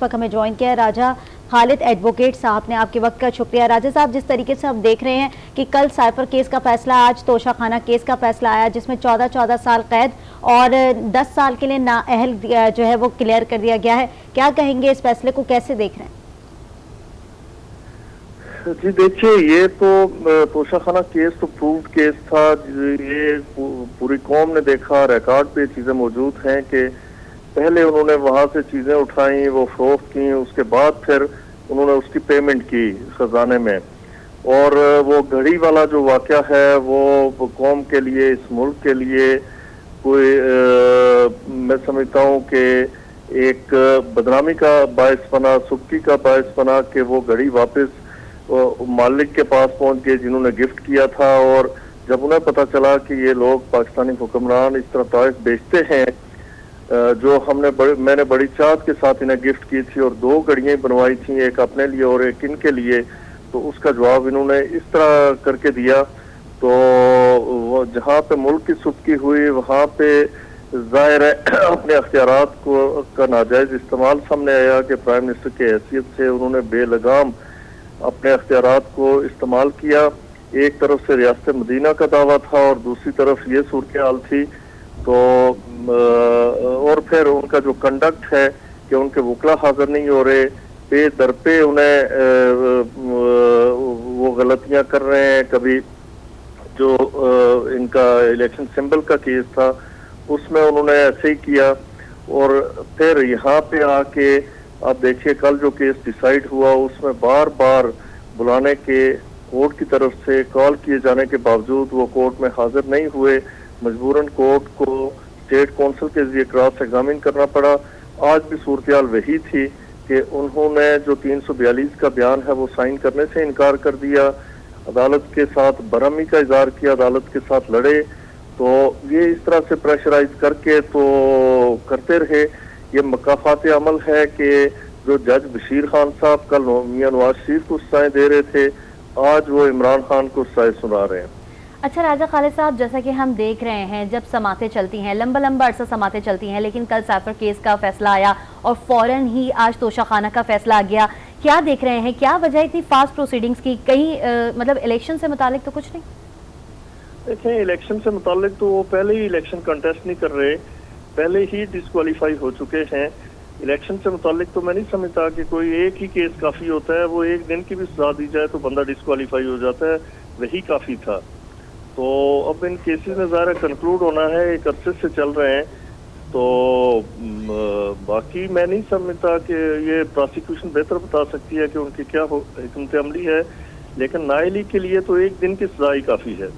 इस वक्त हमें ज्वाइन किया है राजा खालिद एडवोकेट साहब ने। आपके वक्त का शुक्रिया। राजा साहब, जिस तरीके से हम देख रहे हैं कि कल साइफर केस का फैसला, आज तोशाखाना केस का फैसला आया जिसमें 14 साल कैद और 10 साल के लिए नाअहल जो है वो क्लियर कर दिया गया है, क्या कहेंगे इस फैसले को, कैसे देख रहे हैं? जी देखिए, ये तो तोशाखाना केस तो प्रूव्ड केस था। ये पूरी कौम ने देखा, रिकॉर्ड पे चीजें मौजूद हैं कि पहले उन्होंने वहां से चीजें उठाई, वो फरोख्त की, उसके बाद फिर उन्होंने उसकी पेमेंट की खजाने में। और वो घड़ी वाला जो वाकया है वो कौम के लिए, इस मुल्क के लिए कोई मैं समझता हूँ कि एक बदनामी का बायस बना, सुबकी का बायस बना कि वो घड़ी वापस मालिक के पास पहुंच गए जिन्होंने गिफ्ट किया था। और जब उन्हें पता चला कि ये लोग पाकिस्तानी हुक्मरान इस तरह तोहफे बेचते हैं, जो मैंने बड़ी चाहत के साथ इन्हें गिफ्ट की थी और 2 घड़ियां बनवाई थी, एक अपने लिए और एक इनके लिए, तो उसका जवाब इन्होंने इस तरह करके दिया। तो जहाँ पे मुल्क की सुबकी हुई वहाँ पे जाहिर है अपने अख्तियारात को का नाजायज इस्तेमाल सामने आया कि प्राइम मिनिस्टर की हैसियत से उन्होंने बेलगाम अपने अख्तियारात को इस्तेमाल किया। एक तरफ से रियासत मदीना का दावा था और दूसरी तरफ ये सूरत हाल थी। तो और फिर उनका जो कंडक्ट है कि उनके वकला हाजिर नहीं हो रहे, पे दर पे उन्हें वो गलतियां कर रहे हैं। कभी जो इनका इलेक्शन सिंबल का केस था उसमें उन्होंने ऐसे ही किया। और फिर यहाँ पे आके आप देखिए, कल जो केस डिसाइड हुआ उसमें बार बार बुलाने के कोर्ट की तरफ से कॉल किए जाने के बावजूद वो कोर्ट में हाजिर नहीं हुए। मजबूरन कोर्ट को स्टेट काउंसिल के जरिए क्रॉस एग्जामिन करना पड़ा। आज भी सूरत हाल वही थी कि उन्होंने जो 342 का बयान है वो साइन करने से इनकार कर दिया, अदालत के साथ बरहमी का इजहार किया, अदालत के साथ लड़े। तो ये इस तरह से प्रेशराइज करके तो करते रहे। ये मकाफात अमल है कि जो जज बशीर खान साहब कल मियां नवाज शरीफ को सजाएं दे रहे थे, आज वो इमरान खान को सजाएं सुना रहे हैं। अच्छा राजा खालिद साहब, जैसा कि हम देख रहे हैं जब समातें चलती हैं, लंबा अरसा समातें चलती हैं, लेकिन कल साइफर केस का फैसला आया और फौरन ही आज तोशाखाना का फैसला आ गया, क्या देख रहे हैं, क्या वजह इतनी फास्ट प्रोसीडिंग्स की? कहीं मतलब इलेक्शन से मुतालिक तो कुछ नहीं? देखें, इलेक्शन से मुतालिक तो वो पहले ही इलेक्शन कंटेस्ट नहीं कर रहे, पहले ही डिस्क्वालीफाई हो चुके हैं। इलेक्शन से मुतालिक तो मैं नहीं समझता कि कोई एक ही केस काफ़ी होता है। वो एक दिन की भी सजा दी जाए तो बंदा डिस्क्वालीफाई हो जाता है, वही काफ़ी था। तो अब इन केसेस में ज़रा कंक्लूड होना है, एक अरसे से चल रहे हैं। तो बाकी मैं नहीं समझता कि ये प्रोसिक्यूशन बेहतर बता सकती है कि उनकी क्या हिकमत अमली है, लेकिन नाअहली के लिए तो एक दिन की सजा ही काफ़ी है।